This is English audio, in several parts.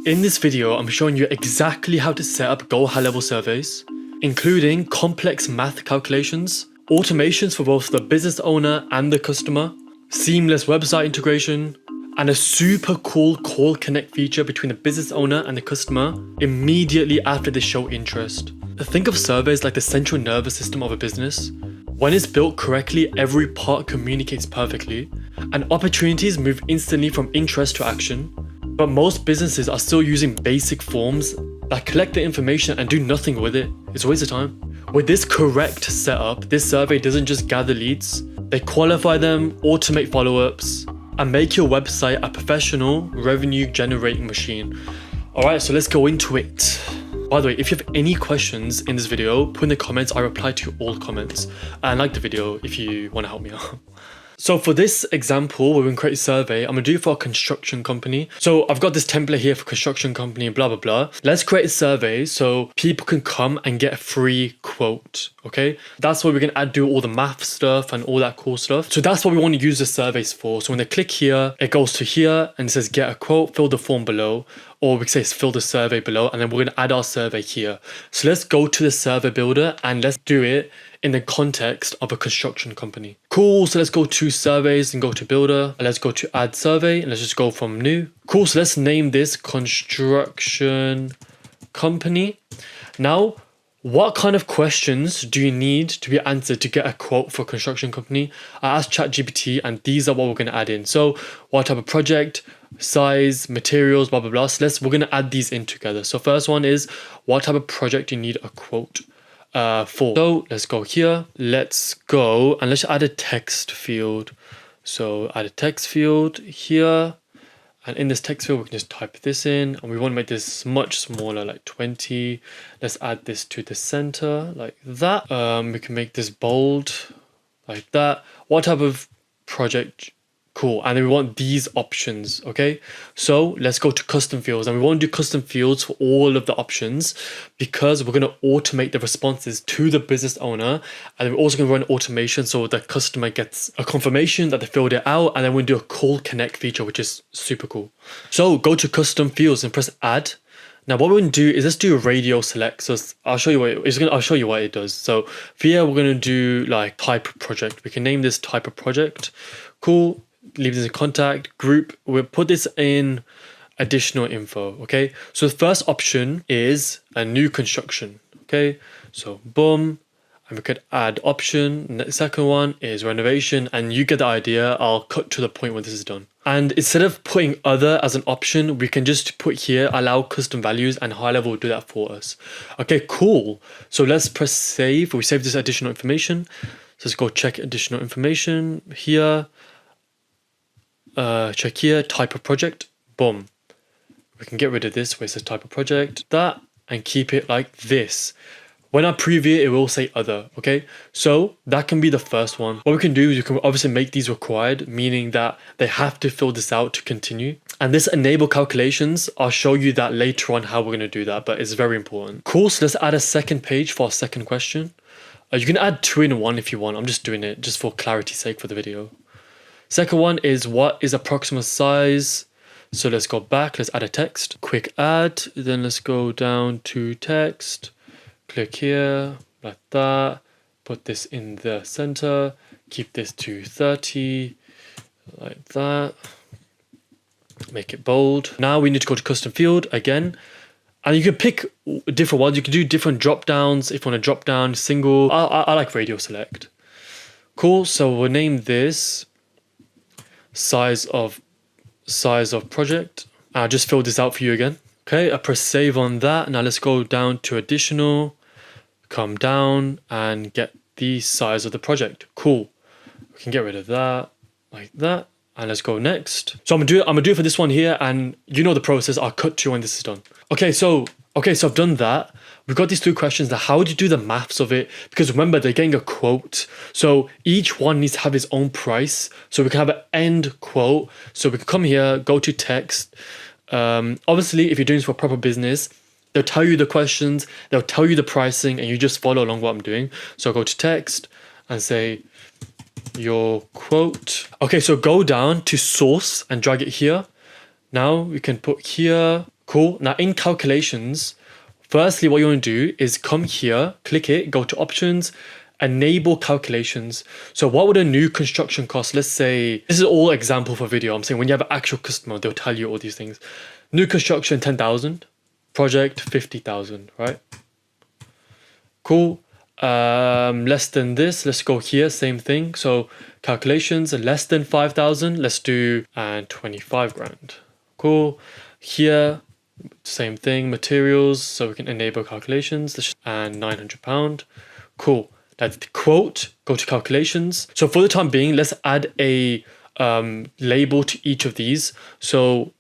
In this video, I'm showing you exactly how to set up GoHighLevel surveys, including complex math calculations, automations for both the business owner and the customer, seamless website integration, and a super cool call connect feature between the business owner and the customer immediately after they show interest. Think of surveys like the central nervous system of a business. When it's built correctly, every part communicates perfectly, and opportunities move instantly from interest to action. But most businesses are still using basic forms that collect the information and do nothing with it. It's a waste of time. With this correct setup, this survey doesn't just gather leads, they qualify them, automate follow-ups, and make your website a professional revenue generating machine. Alright, so let's go into it. By the way, if you have any questions in this video, put in the comments. I reply to all comments. And like the video if you want to help me out. So for this example, we're going to create a survey. I'm going to do it for a construction company. So I've got this template here for construction company, blah, blah, blah. Let's create a survey so people can come and get a free quote, okay? That's where we're going to do all the math stuff and all that cool stuff. So that's what we want to use the surveys for. So when they click here, it goes to here and it says get a quote, fill the form below. Or we can say fill the survey below, and then we're going to add our survey here. So let's go to the survey builder and let's do it in the context of a construction company. Cool, so let's go to surveys and go to builder. And let's go to add survey and let's just go from new. Cool, so let's name this construction company. Now, what kind of questions do you need to be answered to get a quote for a construction company? I asked ChatGPT and these are what we're going to add in. So what type of project, size, materials, blah, blah, blah. So we're going to add these in together. So first one is what type of project you need a quote for. So let's go here. Let's go and let's add a text field. So add a text field here. And in this text field, we can just type this in and we want to make this much smaller, like 20. Let's add this to the center like that. We can make this bold like that. What type of project? Cool. And then we want these options. Okay. So let's go to custom fields and we want to do custom fields for all of the options because we're going to automate the responses to the business owner. And we're also going to run automation so the customer gets a confirmation that they filled it out. And then we'll do a call connect feature, which is super cool. So go to custom fields and press add. Now what we're going to do is let's do a radio select. So I'll show you what it does. So for here, we're going to do like type of project. We can name this type of project. Cool. Leave this in contact group. We'll put this in additional info. Okay. So the first option is a new construction. Okay. So boom. And we could add option. And the second one is renovation. And you get the idea. I'll cut to the point when this is done. And instead of putting other as an option, we can just put here, allow custom values, and GoHighLevel will do that for us. Okay, cool. So let's press save. We save this additional information. So let's go check additional information here. Check here, type of project, boom. We can get rid of this where it says type of project, that, and keep it like this. When I preview it, it will say other, okay? So that can be the first one. What we can do is you can obviously make these required, meaning that they have to fill this out to continue. And this enable calculations, I'll show you that later on how we're going to do that, but it's very important. Cool, so let's add a second page for our second question. You can add 2 in 1 if you want. I'm just doing it just for clarity's sake for the video. Second one is what is approximate size. So let's go back, let's add a text, quick add, then let's go down to text, click here, like that, put this in the center, keep this to 30, like that, make it bold. Now we need to go to custom field again, and you can pick different ones. You can do different drop downs if you want to drop down single. I like radio select. Cool, so we'll name this size of project. I'll just fill this out for you again. Okay, I press save on that. Now let's go down to additional, come down and get the size of the project. Cool. We can get rid of that like that. And let's go next. So I'm gonna do it for this one here, and you know the process. I'll cut to when this is done. Okay, so I've done that. We've got these 2 questions. Now, how do you do the maths of it? Because remember, they're getting a quote. So each one needs to have its own price. So we can have an end quote. So we can come here, go to text. Obviously, if you're doing this for a proper business, they'll tell you the questions, they'll tell you the pricing, and you just follow along what I'm doing. So I'll go to text and say your quote. Okay, so go down to source and drag it here. Now we can put here, Cool. Now in calculations, firstly, what you want to do is come here, click it, go to options, enable calculations. So what would a new construction cost? Let's say, this is all example for video. I'm saying when you have an actual customer, they'll tell you all these things. New construction, 10,000. Project, 50,000, right? Cool. Less than this, let's go here, same thing. So calculations, less than 5,000, let's do 25 grand. Cool. Here, same thing, materials, so we can enable calculations, and £900. Cool. Now the quote, go to calculations. So for the time being, let's add a label to each of these. So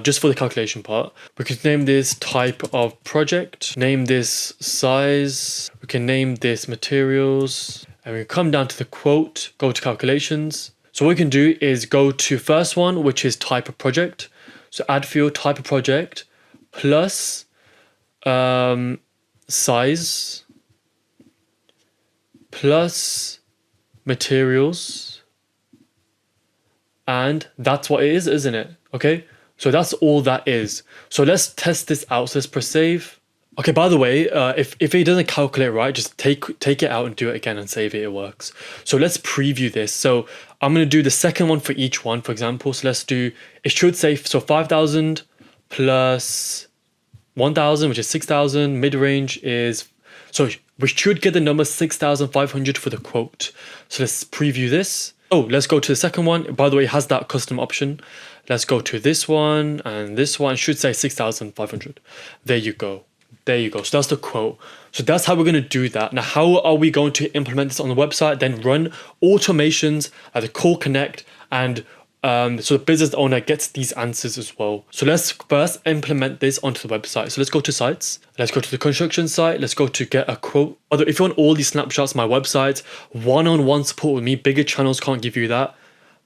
just for the calculation part, we could name this type of project, name this size, we can name this materials, and we come down to the quote, go to calculations. So what we can do is go to first one, which is type of project. So add field type of project plus size plus materials, and that's what it is, isn't it? Okay. So that's all that is. So let's test this out. So let's press save. Okay, by the way, if it doesn't calculate right, just take it out and do it again and save it, it works. So let's preview this. So I'm going to do the second one for each one, for example. So let's do, it should say, so 5,000 plus 1,000, which is 6,000. Mid-range is, so we should get the number 6,500 for the quote. So let's preview this. Oh, let's go to the second one. By the way, it has that custom option. Let's go to this one, and this one should say 6,500. There you go. There you go. So that's the quote. So that's how we're going to do that. Now, how are we going to implement this on the website? Then run automations at the call connect, and so the business owner gets these answers as well. So let's first implement this onto the website. So let's go to sites. Let's go to the construction site. Let's go to get a quote. Although if you want all these snapshots, my website, one-on-one support with me, bigger channels can't give you that.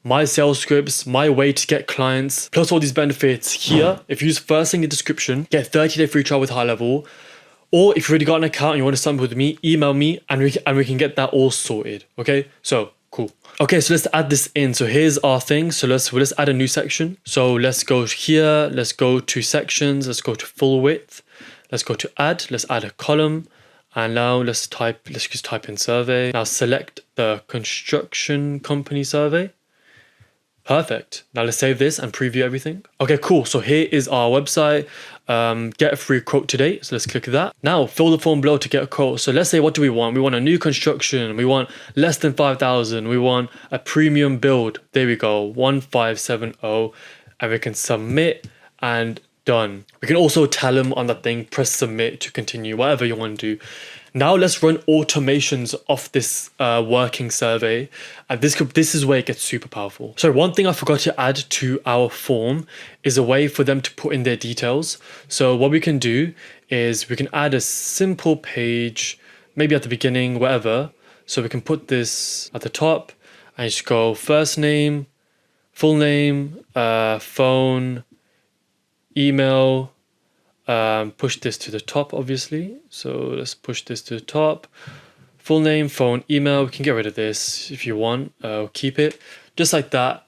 My sales scripts, my way to get clients, plus all these benefits here. If you use first link in the description, get 30-day free trial with GoHighLevel. Or if you've already got an account and you want to sign up with me, email me and we can get that all sorted. Okay, so cool. Okay, so let's add this in. So here's our thing. So let's add a new section. So let's go here. Let's go to sections. Let's go to full width. Let's go to add. Let's add a column. And now let's just type in survey. Now select the construction company survey. Perfect. Now let's save this and preview everything. Okay, cool. So here is our website. Get a free quote today. So let's click that. Now fill the form below to get a quote. So let's say, what do we want? We want a new construction. We want less than 5,000. We want a premium build. There we go. 1570. And we can submit and done. We can also tell them on that thing, press submit to continue, whatever you want to do. Now let's run automations off this working survey, and this is where it gets super powerful. So one thing I forgot to add to our form is a way for them to put in their details. So what we can do is we can add a simple page, maybe at the beginning, whatever. So we can put this at the top and just go first name, full name, phone, email. Push this to the top, obviously. So let's push this to the top. Full name, phone, email. We can get rid of this if you want. Keep it just like that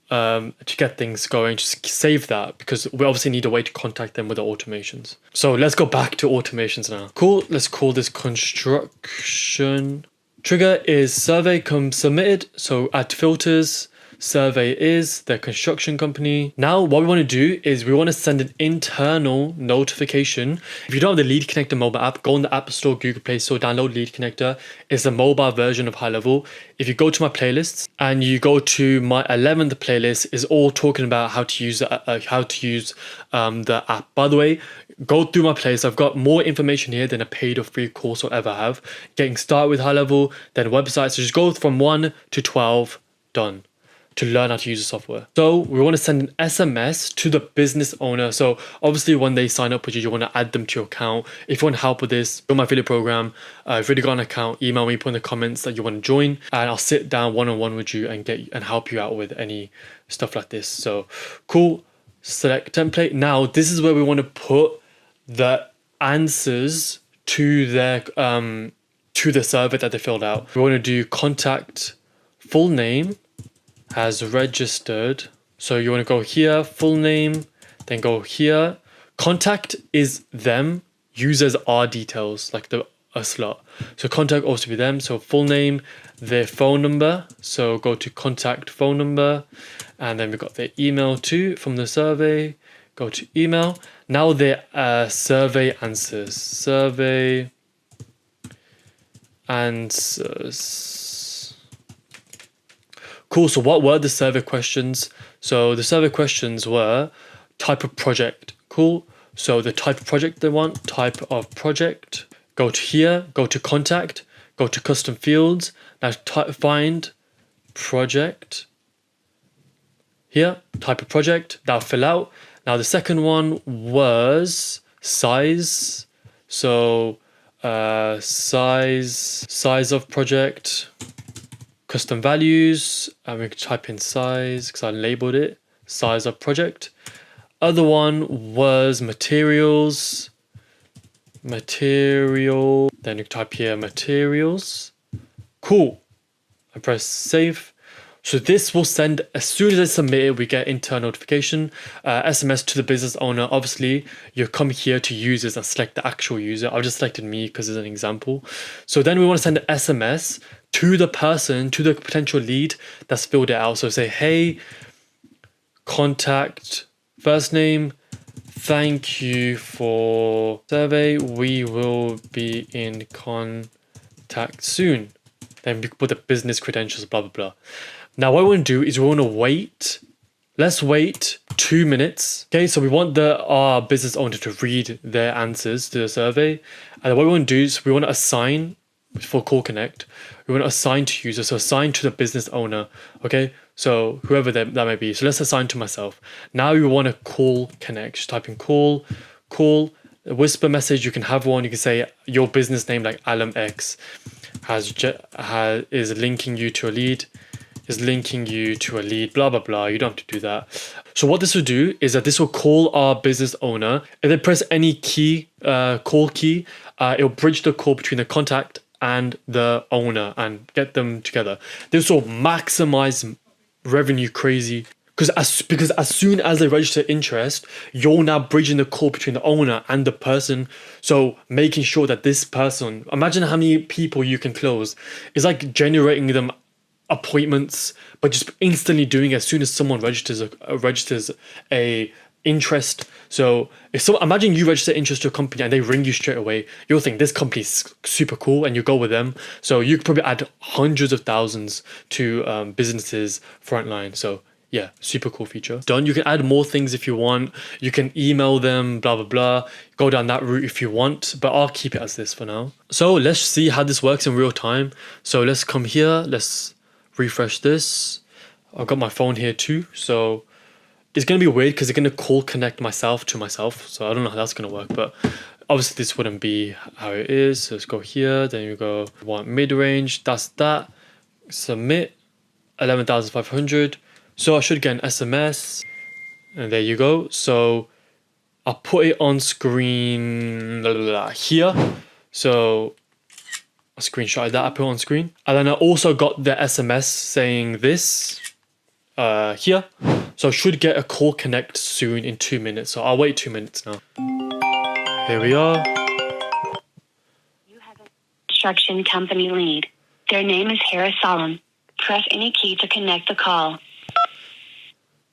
to get things going. Just save that because we obviously need a way to contact them with the automations. So let's go back to automations now. Cool. Let's call this construction. Trigger is survey comes submitted. So add filters. Survey is the construction company. Now what we want to do is we want to send an internal notification. If you don't have the Lead Connector mobile app, go on the App Store, Google Play Store, download Lead Connector. It's a mobile version of GoHighLevel. If you go to my playlists and you go to my 11th playlist, is all talking about how to use the app. By the way, go through my playlist. I've got more information here than a paid or free course will ever have. Getting started with GoHighLevel, then websites. So just go from 1 to 12, done, to learn how to use the software. So we want to send an SMS to the business owner. So obviously when they sign up with you want to add them to your account. If you want help with this, go my affiliate program. If you've already got an account, email me, put in the comments that you want to join, and I'll sit down one-on-one with you and help you out with any stuff like this. So cool. Select template. Now this is where we want to put the answers to their to the survey that they filled out. We want to do contact, full name, has registered. So you want to go here, full name, then go here, Contact is them, users are details, like a slot. So contact also be them. So full name, their phone number. So go to contact phone number, and then we got their email too from the survey. Go to email. Now their survey answers. Survey answers. Cool. So what were the survey questions? So the survey questions were type of project. Cool. So the type of project they want, type of project. Go to here, go to contact, go to custom fields. Now find project. Here, type of project, that'll fill out. Now the second one was size. So size of project, custom values, and we can type in size because I labeled it, size of project. Other one was materials, material, then you type here materials. Cool. I press save. So this will send, as soon as I submit it, we get internal notification, SMS to the business owner. Obviously, you come here to users and select the actual user. I've just selected me because it's an example. So then we want to send an SMS to the person, to the potential lead that's filled it out. So say, hey, contact, first name, thank you for survey. We will be in contact soon. Then we put the business credentials, blah, blah, blah. Now what we want to do is we want to wait. Let's wait 2 minutes. Okay, so we want our business owner to read their answers to the survey. And what we want to do is we want to assign for Call Connect. We want to assign to user, so assign to the business owner. Okay, so whoever that may be. So let's assign to myself. Now we want to call connect. Just type in call, a whisper message. You can have one. You can say your business name, like Alam X, is linking you to a lead. Blah, blah, blah. You don't have to do that. So what this will do is that this will call our business owner. If they press any key, call key, it'll bridge the call between the contact and the owner and get them together. This will maximize revenue crazy. Because as soon as they register interest, you're now bridging the call between the owner and the person. So making sure that this person, imagine how many people you can close. It's like generating them appointments, but just instantly doing it as soon as someone registers a interest. So imagine you register interest to a company and they ring you straight away, you'll think this company is super cool and you go with them. So you could probably add hundreds of thousands to businesses frontline. So yeah, super cool feature. Done. You can add more things if you want. You can email them, blah, blah, blah. Go down that route if you want, but I'll keep it as this for now. So let's see how this works in real time. So let's come here. Let's refresh this. I've got my phone here too. So it's going to be weird because it's going to call connect myself to myself. So I don't know how that's going to work, but obviously this wouldn't be how it is. So let's go here. Then you go, want mid-range. That's that. Submit. 11,500. So I should get an SMS, and there you go. So I'll put it on screen here. So I screenshot that, I put it on screen. And then I also got the SMS saying this here. So I should get a call connect soon in 2 minutes. So I'll wait 2 minutes now. Here we are. You have a construction company lead. Their name is Harris Salam. Press any key to connect the call.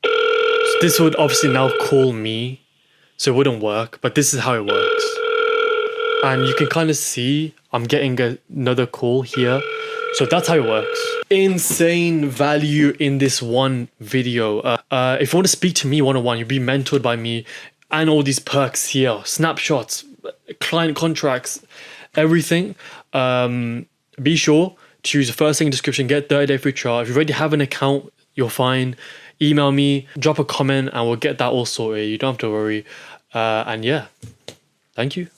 So this would obviously now call me, so it wouldn't work, but this is how it works. And you can kind of see I'm getting another call here. So that's how it works. Insane value in this one video. If you want to speak to me one-on-one, you'll be mentored by me and all these perks here, snapshots, client contracts, everything. Be sure to use the first link in the description, get 30-day free trial. If you already have an account, you're fine. Email me, drop a comment, and we'll get that all sorted. You don't have to worry. And yeah, thank you.